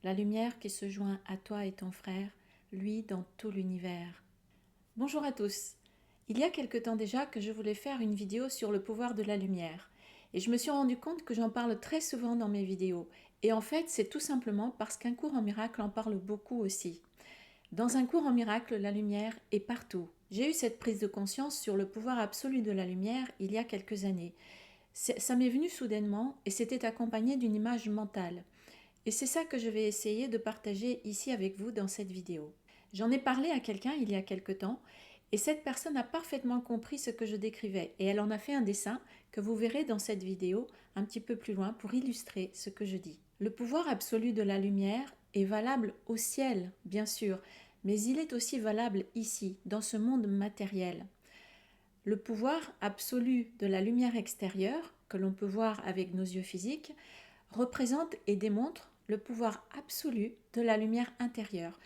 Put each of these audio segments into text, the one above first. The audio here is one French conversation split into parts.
la lumière qui se joint à toi et ton frère, lui dans tout l'univers. Bonjour à tous. Il y a quelque temps déjà que je voulais faire une vidéo sur le pouvoir de la lumière. Et je me suis rendu compte que j'en parle très souvent dans mes vidéos. Et en fait, c'est tout simplement parce qu'un cours en miracle en parle beaucoup aussi. Dans un cours en miracle, la lumière est partout. J'ai eu cette prise de conscience sur le pouvoir absolu de la lumière il y a quelques années. Ça m'est venu soudainement et c'était accompagné d'une image mentale. Et c'est ça que je vais essayer de partager ici avec vous dans cette vidéo. J'en ai parlé à quelqu'un il y a quelque temps et cette personne a parfaitement compris ce que je décrivais et elle en a fait un dessin que vous verrez dans cette vidéo un petit peu plus loin pour illustrer ce que je dis. Le pouvoir absolu de la lumière est valable au ciel, bien sûr, mais il est aussi valable ici, dans ce monde matériel. Le pouvoir absolu de la lumière extérieure, que l'on peut voir avec nos yeux physiques, représente et démontre le pouvoir absolu de la lumière intérieure,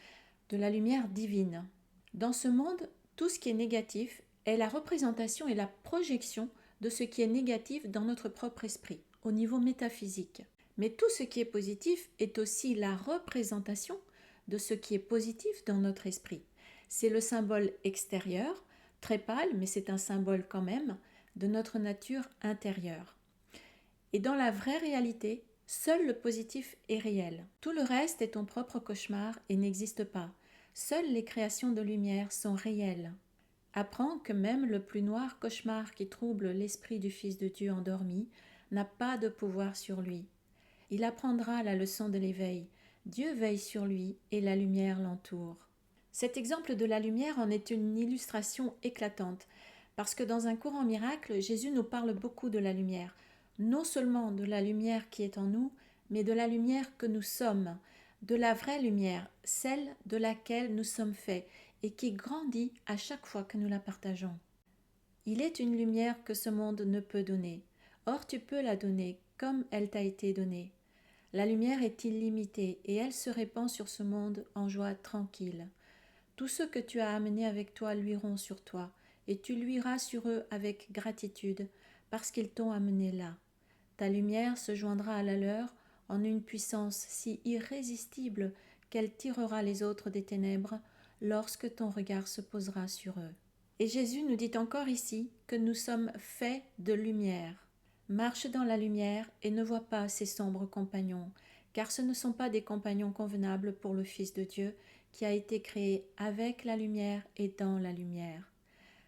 de la lumière divine. Dans ce monde, tout ce qui est négatif est la représentation et la projection de ce qui est négatif dans notre propre esprit, au niveau métaphysique. Mais tout ce qui est positif est aussi la représentation de ce qui est positif dans notre esprit. C'est le symbole extérieur, très pâle, mais c'est un symbole quand même, de notre nature intérieure. Et dans la vraie réalité, seul le positif est réel. Tout le reste est ton propre cauchemar et n'existe pas. Seules les créations de lumière sont réelles. Apprends que même le plus noir cauchemar qui trouble l'esprit du Fils de Dieu endormi n'a pas de pouvoir sur lui. Il apprendra la leçon de l'éveil. Dieu veille sur lui et la lumière l'entoure. Cet exemple de la lumière en est une illustration éclatante, parce que dans un cours en miracle, Jésus nous parle beaucoup de la lumière, non seulement de la lumière qui est en nous, mais de la lumière que nous sommes, de la vraie lumière, celle de laquelle nous sommes faits et qui grandit à chaque fois que nous la partageons. Il est une lumière que ce monde ne peut donner. Or, tu peux la donner comme elle t'a été donnée. La lumière est illimitée et elle se répand sur ce monde en joie tranquille. Tous ceux que tu as amenés avec toi luiront sur toi, et tu luiras sur eux avec gratitude, parce qu'ils t'ont amené là. Ta lumière se joindra à la leur en une puissance si irrésistible qu'elle tirera les autres des ténèbres lorsque ton regard se posera sur eux. Et Jésus nous dit encore ici que nous sommes faits de lumière. Marche dans la lumière et ne vois pas ces sombres compagnons, car ce ne sont pas des compagnons convenables pour le Fils de Dieu qui a été créé avec la lumière et dans la lumière.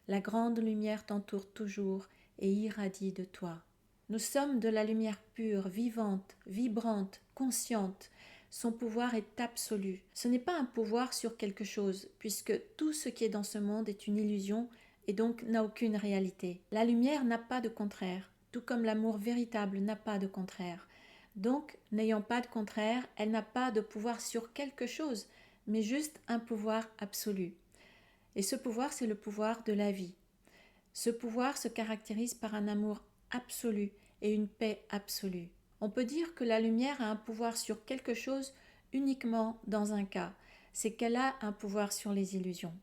La grande lumière t'entoure toujours et irradie de toi. Nous sommes de la lumière pure, vivante, vibrante, consciente. Son pouvoir est absolu. Ce n'est pas un pouvoir sur quelque chose, puisque tout ce qui est dans ce monde est une illusion et donc n'a aucune réalité. La lumière n'a pas de contraire, tout comme l'amour véritable n'a pas de contraire. Donc, n'ayant pas de contraire, elle n'a pas de pouvoir sur quelque chose, mais juste un pouvoir absolu. Et ce pouvoir, c'est le pouvoir de la vie. Ce pouvoir se caractérise par un amour absolu et une paix absolue. On peut dire que la lumière a un pouvoir sur quelque chose uniquement dans un cas, c'est qu'elle a un pouvoir sur les illusions.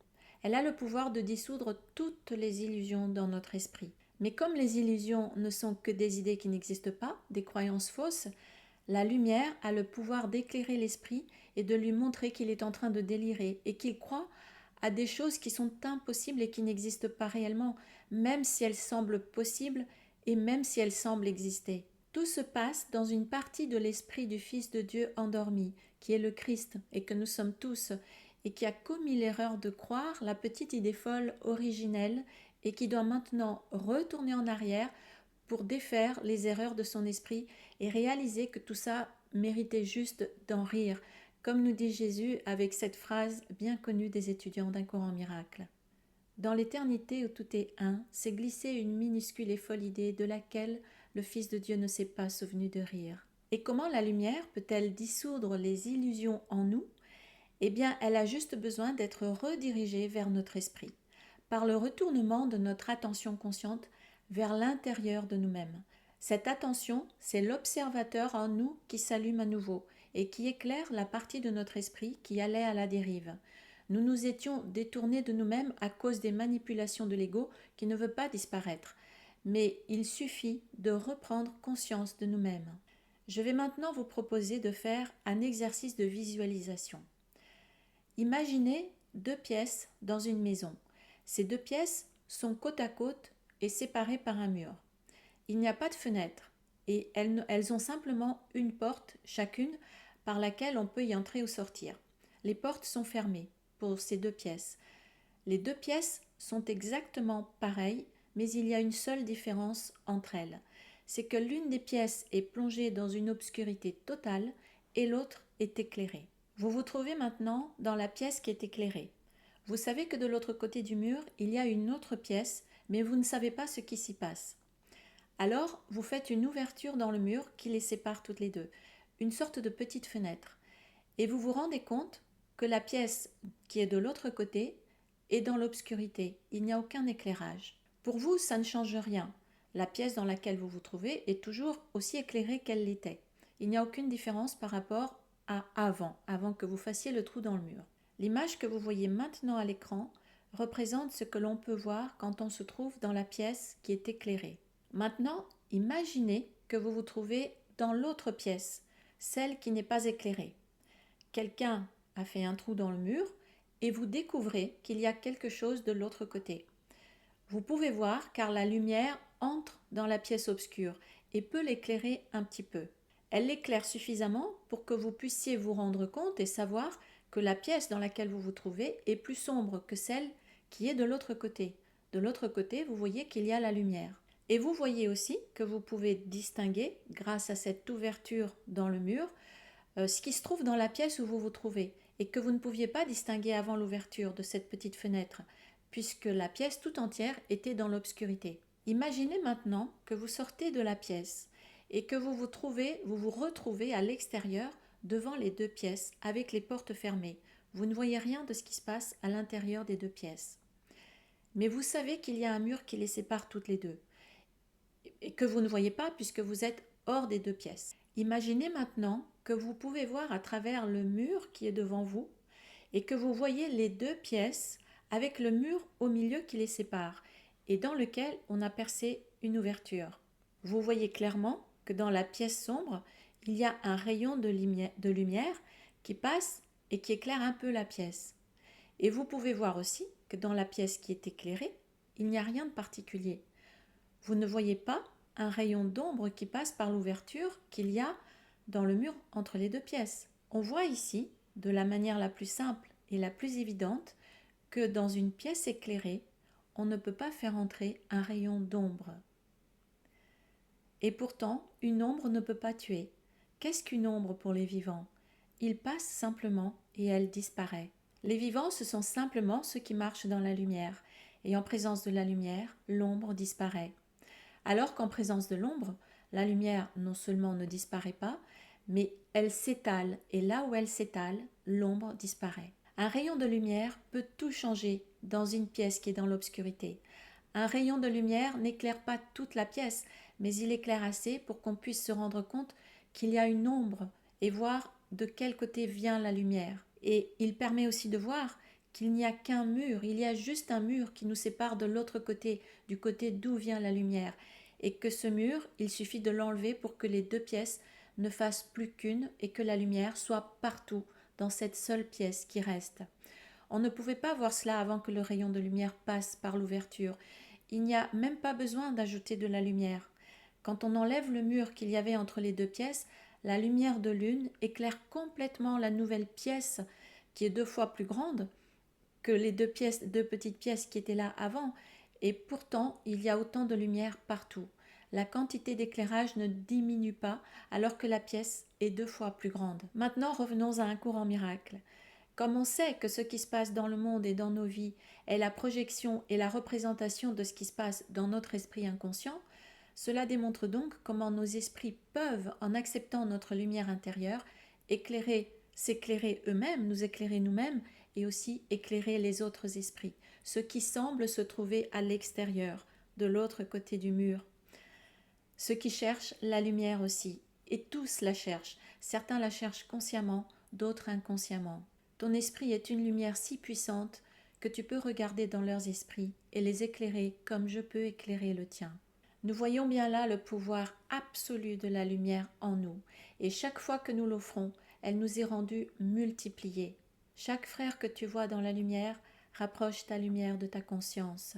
Elle a le pouvoir de dissoudre toutes les illusions dans notre esprit. Mais comme les illusions ne sont que des idées qui n'existent pas, des croyances fausses, la lumière a le pouvoir d'éclairer l'esprit et de lui montrer qu'il est en train de délirer et qu'il croit à des choses qui sont impossibles et qui n'existent pas réellement, même si elles semblent possibles et même si elles semblent exister. Tout se passe dans une partie de l'esprit du Fils de Dieu endormi, qui est le Christ et que nous sommes tous, et qui a commis l'erreur de croire la petite idée folle originelle et qui doit maintenant retourner en arrière pour défaire les erreurs de son esprit et réaliser que tout ça méritait juste d'en rire, comme nous dit Jésus avec cette phrase bien connue des étudiants d'un cours en miracle. Dans l'éternité où tout est un, s'est glissée une minuscule et folle idée de laquelle le Fils de Dieu ne s'est pas souvenu de rire. Et comment la lumière peut-elle dissoudre les illusions en nous ? Eh bien, elle a juste besoin d'être redirigée vers notre esprit, par le retournement de notre attention consciente vers l'intérieur de nous-mêmes. Cette attention, c'est l'observateur en nous qui s'allume à nouveau et qui éclaire la partie de notre esprit qui allait à la dérive. Nous nous étions détournés de nous-mêmes à cause des manipulations de l'ego qui ne veut pas disparaître. Mais il suffit de reprendre conscience de nous-mêmes. Je vais maintenant vous proposer de faire un exercice de visualisation. Imaginez 2 pièces dans une maison. Ces 2 pièces sont côte à côte et séparées par un mur. Il n'y a pas de fenêtre et elles ont simplement une porte chacune par laquelle on peut y entrer ou sortir. Les portes sont fermées pour ces 2 pièces. Les 2 pièces sont exactement pareilles, mais il y a une seule différence entre elles. C'est que l'une des pièces est plongée dans une obscurité totale et l'autre est éclairée. Vous vous trouvez maintenant dans la pièce qui est éclairée. Vous savez que de l'autre côté du mur, il y a une autre pièce, mais vous ne savez pas ce qui s'y passe. Alors, vous faites une ouverture dans le mur qui les sépare toutes les deux, une sorte de petite fenêtre. Et vous vous rendez compte que la pièce qui est de l'autre côté est dans l'obscurité. Il n'y a aucun éclairage. Pour vous, ça ne change rien. La pièce dans laquelle vous vous trouvez est toujours aussi éclairée qu'elle l'était. Il n'y a aucune différence par rapport à avant que vous fassiez le trou dans le mur. L'image que vous voyez maintenant à l'écran représente ce que l'on peut voir quand on se trouve dans la pièce qui est éclairée. Maintenant, imaginez que vous vous trouvez dans l'autre pièce, celle qui n'est pas éclairée. Quelqu'un a fait un trou dans le mur et vous découvrez qu'il y a quelque chose de l'autre côté. Vous pouvez voir car la lumière entre dans la pièce obscure et peut l'éclairer un petit peu. Elle l'éclaire suffisamment pour que vous puissiez vous rendre compte et savoir que la pièce dans laquelle vous vous trouvez est plus sombre que celle qui est de l'autre côté. De l'autre côté, vous voyez qu'il y a la lumière. Et vous voyez aussi que vous pouvez distinguer, grâce à cette ouverture dans le mur, ce qui se trouve dans la pièce où vous vous trouvez et que vous ne pouviez pas distinguer avant l'ouverture de cette petite fenêtre, puisque la pièce tout entière était dans l'obscurité. Imaginez maintenant que vous sortez de la pièce et que vous vous retrouvez à l'extérieur devant les 2 pièces avec les portes fermées. Vous ne voyez rien de ce qui se passe à l'intérieur des 2 pièces. Mais vous savez qu'il y a un mur qui les sépare toutes les deux et que vous ne voyez pas puisque vous êtes hors des 2 pièces. Imaginez maintenant que vous pouvez voir à travers le mur qui est devant vous et que vous voyez les 2 pièces avec le mur au milieu qui les sépare et dans lequel on a percé une ouverture. Vous voyez clairement que dans la pièce sombre, il y a un rayon de lumière qui passe et qui éclaire un peu la pièce. Et vous pouvez voir aussi que dans la pièce qui est éclairée, il n'y a rien de particulier. Vous ne voyez pas un rayon d'ombre qui passe par l'ouverture qu'il y a dans le mur entre les 2 pièces. On voit ici, de la manière la plus simple et la plus évidente, que dans une pièce éclairée, on ne peut pas faire entrer un rayon d'ombre. Et pourtant, une ombre ne peut pas tuer. Qu'est-ce qu'une ombre pour les vivants ? Ils passent simplement et elle disparaît. Les vivants, ce sont simplement ceux qui marchent dans la lumière. Et en présence de la lumière, l'ombre disparaît. Alors qu'en présence de l'ombre, la lumière non seulement ne disparaît pas, mais elle s'étale. Et là où elle s'étale, l'ombre disparaît. Un rayon de lumière peut tout changer dans une pièce qui est dans l'obscurité. Un rayon de lumière n'éclaire pas toute la pièce, mais il éclaire assez pour qu'on puisse se rendre compte qu'il y a une ombre et voir de quel côté vient la lumière. Et il permet aussi de voir qu'il n'y a qu'un mur, il y a juste un mur qui nous sépare de l'autre côté, du côté d'où vient la lumière. Et que ce mur, il suffit de l'enlever pour que les 2 pièces ne fassent plus qu'une et que la lumière soit partout dans cette seule pièce qui reste. On ne pouvait pas voir cela avant que le rayon de lumière passe par l'ouverture. Il n'y a même pas besoin d'ajouter de la lumière. Quand on enlève le mur qu'il y avait entre les 2 pièces, la lumière de l'une éclaire complètement la nouvelle pièce qui est 2 fois plus grande que les 2 petites pièces qui étaient là avant. Et pourtant, il y a autant de lumière partout. La quantité d'éclairage ne diminue pas alors que la pièce est 2 fois plus grande. Maintenant, revenons à un cours en miracle. Comme on sait que ce qui se passe dans le monde et dans nos vies est la projection et la représentation de ce qui se passe dans notre esprit inconscient, cela démontre donc comment nos esprits peuvent, en acceptant notre lumière intérieure, s'éclairer eux-mêmes, nous éclairer nous-mêmes et aussi éclairer les autres esprits, ceux qui semblent se trouver à l'extérieur, de l'autre côté du mur. Ceux qui cherchent la lumière aussi, et tous la cherchent, certains la cherchent consciemment, d'autres inconsciemment. Ton esprit est une lumière si puissante que tu peux regarder dans leurs esprits et les éclairer comme je peux éclairer le tien. Nous voyons bien là le pouvoir absolu de la lumière en nous, et chaque fois que nous l'offrons, elle nous est rendue multipliée. Chaque frère que tu vois dans la lumière rapproche ta lumière de ta conscience.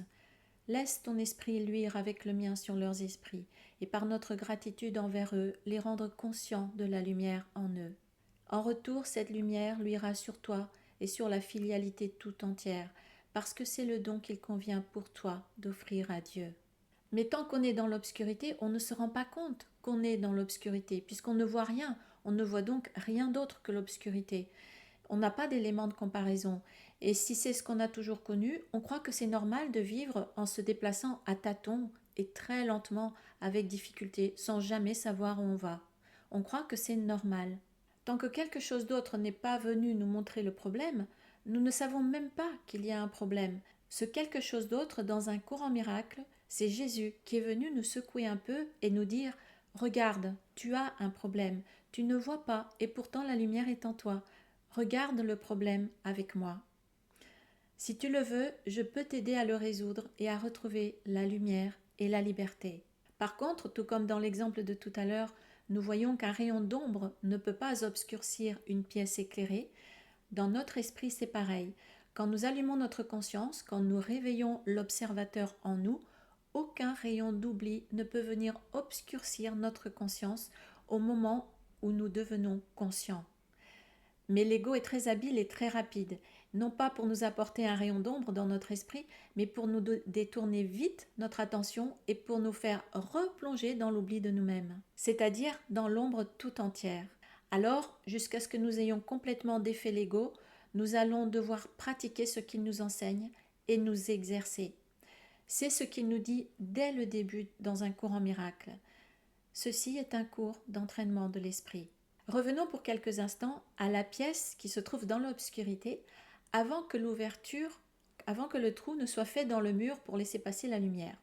Laisse ton esprit luire avec le mien sur leurs esprits, et par notre gratitude envers eux, les rendre conscients de la lumière en eux. En retour, cette lumière luira sur toi et sur la filialité tout entière, parce que c'est le don qu'il convient pour toi d'offrir à Dieu. Mais tant qu'on est dans l'obscurité, on ne se rend pas compte qu'on est dans l'obscurité, puisqu'on ne voit rien, on ne voit donc rien d'autre que l'obscurité. On n'a pas d'élément de comparaison. Et si c'est ce qu'on a toujours connu, on croit que c'est normal de vivre en se déplaçant à tâtons et très lentement, avec difficulté, sans jamais savoir où on va. On croit que c'est normal. Tant que quelque chose d'autre n'est pas venu nous montrer le problème, nous ne savons même pas qu'il y a un problème. Ce quelque chose d'autre, dans un courant miracle, c'est Jésus qui est venu nous secouer un peu et nous dire « Regarde, tu as un problème, tu ne vois pas et pourtant la lumière est en toi. Regarde le problème avec moi. Si tu le veux, je peux t'aider à le résoudre et à retrouver la lumière et la liberté. » Par contre, tout comme dans l'exemple de tout à l'heure, nous voyons qu'un rayon d'ombre ne peut pas obscurcir une pièce éclairée. Dans notre esprit, c'est pareil. Quand nous allumons notre conscience, quand nous réveillons l'observateur en nous, aucun rayon d'oubli ne peut venir obscurcir notre conscience au moment où nous devenons conscients. Mais l'ego est très habile et très rapide, non pas pour nous apporter un rayon d'ombre dans notre esprit, mais pour nous détourner vite notre attention et pour nous faire replonger dans l'oubli de nous-mêmes, c'est-à-dire dans l'ombre tout entière. Alors, jusqu'à ce que nous ayons complètement défait l'ego, nous allons devoir pratiquer ce qu'il nous enseigne et nous exercer. C'est ce qu'il nous dit dès le début dans un cours en miracle. Ceci est un cours d'entraînement de l'esprit. Revenons pour quelques instants à la pièce qui se trouve dans l'obscurité avant que le trou ne soit fait dans le mur pour laisser passer la lumière.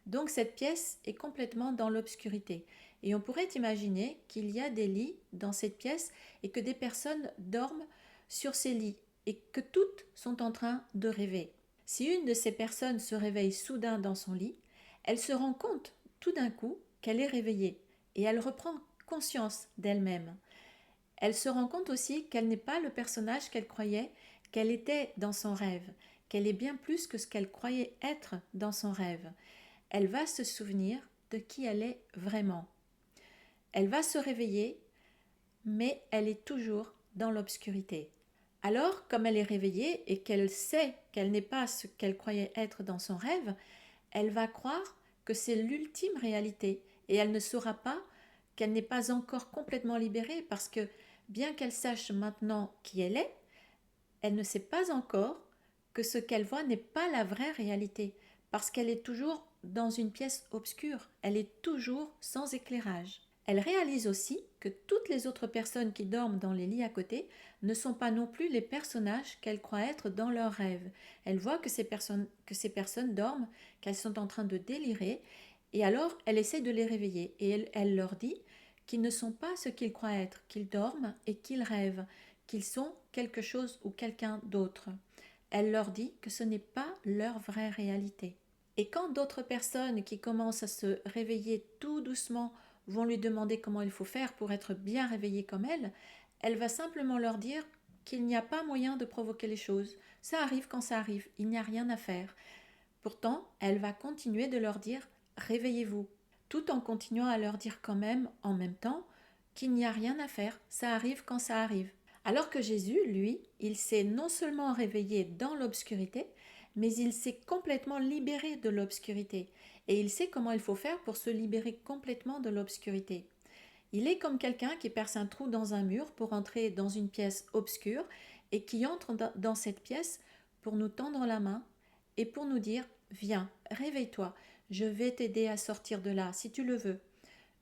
Donc cette pièce est complètement dans l'obscurité. Et on pourrait imaginer qu'il y a des lits dans cette pièce et que des personnes dorment sur ces lits et que toutes sont en train de rêver. Si une de ces personnes se réveille soudain dans son lit, elle se rend compte tout d'un coup qu'elle est réveillée et elle reprend conscience d'elle-même. Elle se rend compte aussi qu'elle n'est pas le personnage qu'elle croyait qu'elle était dans son rêve, qu'elle est bien plus que ce qu'elle croyait être dans son rêve. Elle va se souvenir de qui elle est vraiment. Elle va se réveiller, mais elle est toujours dans l'obscurité. Alors, comme elle est réveillée et qu'elle sait qu'elle n'est pas ce qu'elle croyait être dans son rêve, elle va croire que c'est l'ultime réalité et elle ne saura pas qu'elle n'est pas encore complètement libérée parce que, bien qu'elle sache maintenant qui elle ne sait pas encore que ce qu'elle voit n'est pas la vraie réalité parce qu'elle est toujours dans une pièce obscure, elle est toujours sans éclairage. Elle réalise aussi que toutes les autres personnes qui dorment dans les lits à côté ne sont pas non plus les personnages qu'elle croit être dans leurs rêves. Elle voit que ces personnes dorment, qu'elles sont en train de délirer, et alors elle essaie de les réveiller. Et elle leur dit qu'ils ne sont pas ce qu'ils croient être, qu'ils dorment et qu'ils rêvent, qu'ils sont quelque chose ou quelqu'un d'autre. Elle leur dit que ce n'est pas leur vraie réalité. Et quand d'autres personnes qui commencent à se réveiller tout doucement vont lui demander comment il faut faire pour être bien réveillée comme elle va simplement leur dire qu'il n'y a pas moyen de provoquer les choses. Ça arrive quand ça arrive, il n'y a rien à faire. Pourtant, elle va continuer de leur dire « réveillez-vous », tout en continuant à leur dire quand même, en même temps, qu'il n'y a rien à faire, ça arrive quand ça arrive. Alors que Jésus, lui, il s'est non seulement réveillé dans l'obscurité, mais il s'est complètement libéré de l'obscurité. Et il sait comment il faut faire pour se libérer complètement de l'obscurité. Il est comme quelqu'un qui perce un trou dans un mur pour entrer dans une pièce obscure et qui entre dans cette pièce pour nous tendre la main et pour nous dire « Viens, réveille-toi, je vais t'aider à sortir de là si tu le veux.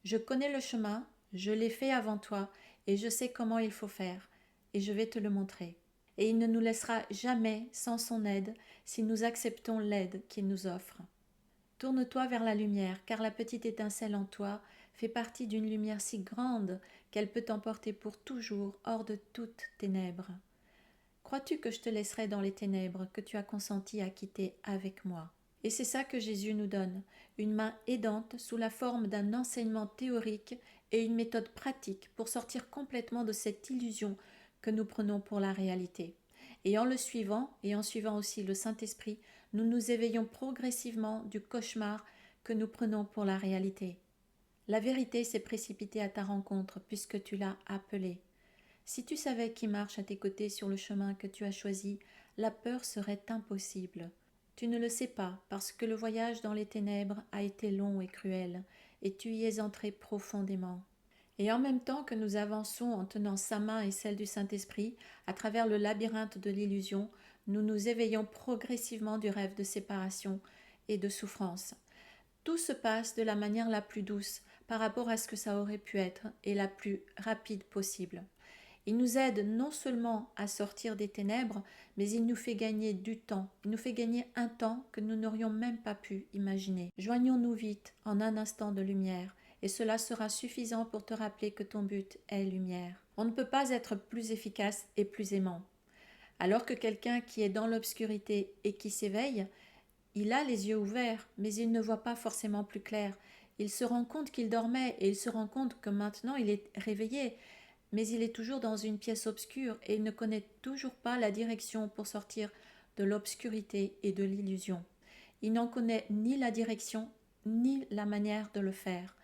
Je connais le chemin, je l'ai fait avant toi et je sais comment il faut faire et je vais te le montrer. » Et il ne nous laissera jamais sans son aide si nous acceptons l'aide qu'il nous offre. Tourne-toi vers la lumière, car la petite étincelle en toi fait partie d'une lumière si grande qu'elle peut t'emporter pour toujours hors de toutes ténèbres. Crois-tu que je te laisserai dans les ténèbres que tu as consenti à quitter avec moi ? Et c'est ça que Jésus nous donne, une main aidante sous la forme d'un enseignement théorique et une méthode pratique pour sortir complètement de cette illusion que nous prenons pour la réalité. Et en le suivant, et en suivant aussi le Saint-Esprit, nous nous éveillons progressivement du cauchemar que nous prenons pour la réalité. La vérité s'est précipitée à ta rencontre puisque tu l'as appelée. Si tu savais qui marche à tes côtés sur le chemin que tu as choisi, la peur serait impossible. Tu ne le sais pas parce que le voyage dans les ténèbres a été long et cruel, et tu y es entré profondément. Et en même temps que nous avançons en tenant sa main et celle du Saint-Esprit, à travers le labyrinthe de l'illusion, nous nous éveillons progressivement du rêve de séparation et de souffrance. Tout se passe de la manière la plus douce par rapport à ce que ça aurait pu être et la plus rapide possible. Il nous aide non seulement à sortir des ténèbres, mais il nous fait gagner du temps. Il nous fait gagner un temps que nous n'aurions même pas pu imaginer. Joignons-nous vite en un instant de lumière, et cela sera suffisant pour te rappeler que ton but est lumière. On ne peut pas être plus efficace et plus aimant. Alors que quelqu'un qui est dans l'obscurité et qui s'éveille, il a les yeux ouverts, mais il ne voit pas forcément plus clair. Il se rend compte qu'il dormait et il se rend compte que maintenant il est réveillé, mais il est toujours dans une pièce obscure et il ne connaît toujours pas la direction pour sortir de l'obscurité et de l'illusion. Il n'en connaît ni la direction ni la manière de le faire.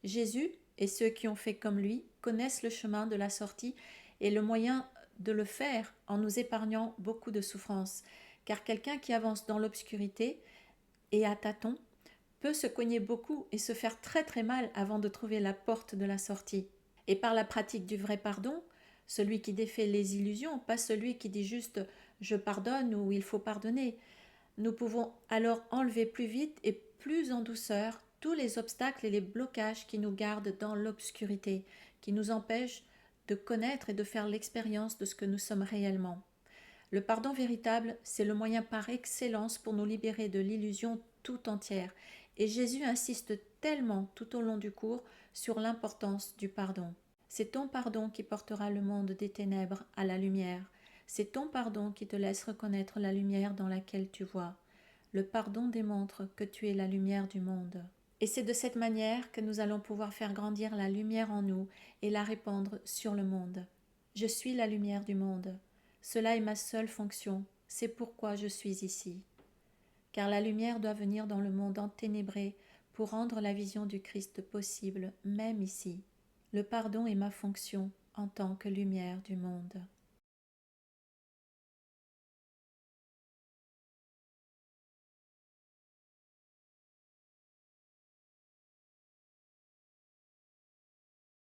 Jésus et ceux qui ont fait comme lui connaissent le chemin de la sortie et le moyen de le faire en nous épargnant beaucoup de souffrances, car quelqu'un qui avance dans l'obscurité et à tâtons peut se cogner beaucoup et se faire très très mal avant de trouver la porte de la sortie. Et par la pratique du vrai pardon, celui qui défait les illusions, pas celui qui dit juste je pardonne ou il faut pardonner, nous pouvons alors enlever plus vite et plus en douceur tous les obstacles et les blocages qui nous gardent dans l'obscurité, qui nous empêchent de connaître et de faire l'expérience de ce que nous sommes réellement. Le pardon véritable, c'est le moyen par excellence pour nous libérer de l'illusion tout entière. Et Jésus insiste tellement tout au long du cours sur l'importance du pardon. C'est ton pardon qui portera le monde des ténèbres à la lumière. C'est ton pardon qui te laisse reconnaître la lumière dans laquelle tu vois. Le pardon démontre que tu es la lumière du monde. Et c'est de cette manière que nous allons pouvoir faire grandir la lumière en nous et la répandre sur le monde. Je suis la lumière du monde. Cela est ma seule fonction, c'est pourquoi je suis ici. Car la lumière doit venir dans le monde enténébré pour rendre la vision du Christ possible, même ici. Le pardon est ma fonction en tant que lumière du monde.